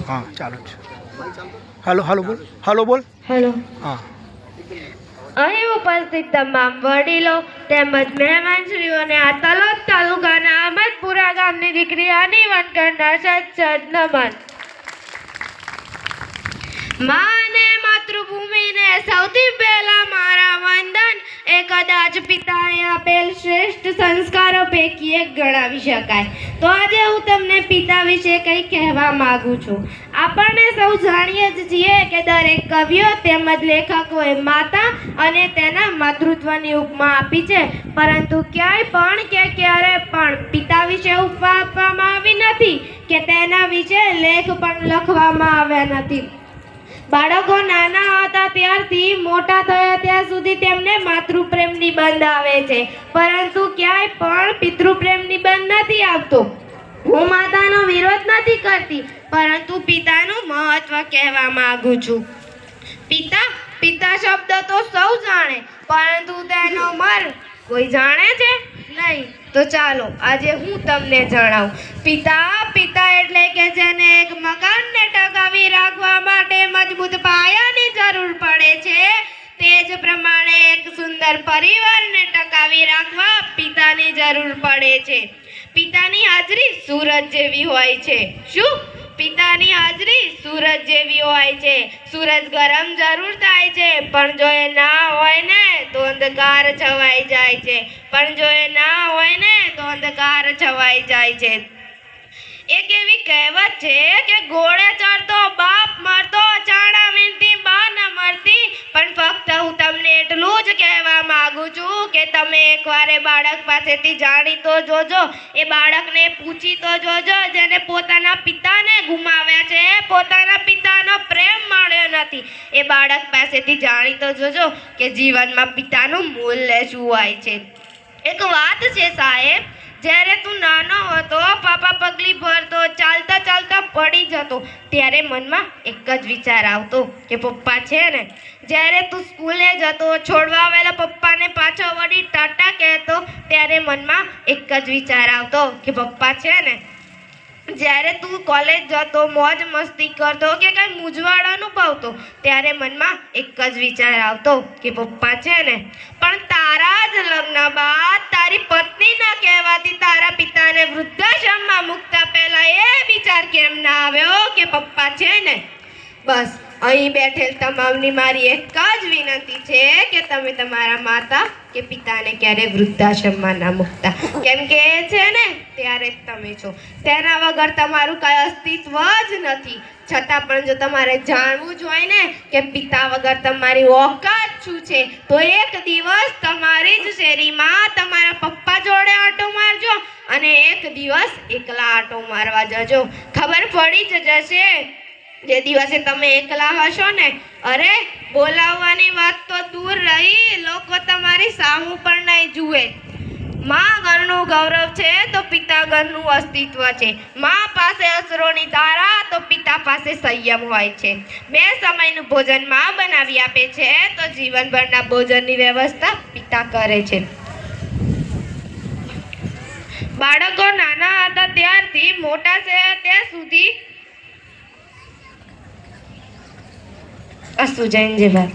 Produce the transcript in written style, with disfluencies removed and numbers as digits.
हाँ चालू છે. હાલો હાલો બોલ, હાલો બોલ. હેલો. હા. અહીં ઉપસ્થિત તમામ વડીલો તેમજ મહેમાનશ્રીઓને આ તલોદ તાલુકાના અહમદપુરા ગામની દીકરી આની વનકરના સત નમન. મા અને માતૃભૂમિને સૌથી પહેલા મારા વંદન એ કદાચ પિતાએ આપેલ શ્રેષ્ઠ સંસ્કારો પૈકી એક ગણાવી શકાય. તો આજે હું તમને પિતા વિશે કંઈ કહેવા માંગુ છું. આપણને સૌ જાણીએ જ છીએ કે દરેક કવિઓ તેમજ લેખકોએ માતા અને તેના માતૃત્વની ઉપમા આપી છે, પરંતુ ક્યાંય પણ કે ક્યારે પણ પિતા વિશે ઉપમા આપવામાં આવી નથી કે તેના વિશે લેખ પણ લખવામાં આવ્યા નથી. બાળકો નાના હતા ત્યારથી મોટા થયા ત્યાં સુધી તેમને માતૃપ્રેમ નિબંધ આવે છે, પરંતુ ક્યાંય પણ પિતૃપ્રેમ નિબંધ નથી આવતો. હું માતાનો વિરોધ નથી કરતી, પરંતુ પિતાનું મહત્વ કહેવા માંગુ છું. પિતા પિતા શબ્દ તો સૌ જાણે, પરંતુ તેનો મર્મ કોઈ જાણે છે નહીં. તો ચાલો આજે હું તમને જણાવું. પિતા એટલે કે જેને એક મકાનને ટકાવી રાખવા માટે મજબૂત પાયાની જરૂર પડે છે, તે જ પ્રમાણે એક સુંદર પરિવારને ટકાવી રાખવા પિતાની જરૂર પડે છે. પિતાની હાજરી સૂરજ જેવી હોય છે. શું? પિતાની હાજરી સૂરજ જેવી હોય છે. સૂરજ ગરમ જરૂર થાય છે, પણ જો એ ના હોય ને તો અંધકાર છવાઈ જાય છે. એક એવી કહેવત છે કે ઘોડે ચડતો બાપ મરતો, ચાણા વીણતી બા ન મરતી. પણ ફક્ત હું તમને એટલું જ કહેવા માંગુ છું કે તમે એકવાર એ બાળક પાસેથી જાણી તો જોજો, એ બાળકને પૂછી તો જોજો જેને પોતાના પિતાને ગુમાવ્યા છે, પોતાના પિતાનો પ્રેમ મળ્યો નથી. એ બાળક પાસેથી જાણી તો જોજો કે જીવનમાં પિતાનું મૂલ્ય શું હોય છે. એક વાત છે સાહેબ, જ્યારે તું નાનો હતો, પાપા પગલી ભરતો, ચાલતા ચાલતા પડી જતો, ત્યારે મનમાં એક જ વિચાર આવતો કે પપ્પા છે ને. જ્યારે તું સ્કૂલે જતો, છોડવા આવેલા પપ્પાને પાછો વળી ટાટા કહેતો, ત્યારે મનમાં એક જ વિચાર આવતો કે પપ્પા છે ને. જ્યારે તું કોલેજ જતો, મોજ મસ્તી કરતો કે કંઈ મૂંઝવણ અનુભવતો, ત્યારે મનમાં એક જ વિચાર આવતો કે પપ્પા છે ને. પણ તારા જ લગ્ન બાદ તારી પત્ની ન કહેવાતી તારા પિતાને વૃદ્ધાશ્રમમાં મૂકતા પહેલા એ વિચાર કેમ ના આવ્યો કે પપ્પા છે ને? બસ અહીં બેઠેલ તમામની મારી એક જ વિનંતી છે કે તમે તમારા માતા કે પિતાને ક્યારેય વૃદ્ધાશ્રમમાં ના મૂકતા, કેમ કે એ છે ને ત્યારે જ તમે છો. તેના વગર તમારું કાંઈ અસ્તિત્વ જ નથી. છતાં પણ જો તમારે જાણવું જ હોય ને કે પિતા વગર તમારી ઓકાત શું છે, તો એક દિવસ તમારી જ શેરીમાં તમારા પપ્પા જોડે આંટો મારજો અને એક દિવસ એકલા આંટો મારવા જજો. ખબર પડી જ જશે. જે દિવસે તમે એકલા હશો ને, અરે બોલાવવાની વાત તો દૂર રહી, લોકો તમારી સામું પણ નહીં જુએ. માં ઘરનું ગૌરવ છે તો પિતા ઘરનું અસ્તિત્વ છે. માં પાસે અસરોની ધારા તો પિતા પાસે સંયમ હોય છે. બે સમયનું ભોજન માં બનાવી આપે છે તો જીવનભરના ભોજનની વ્યવસ્થા પિતા કરે છે. બાળકો નાના હતા ત્યારથી મોટા થયા ત્યાં સુધી અસુ જૈન જેવા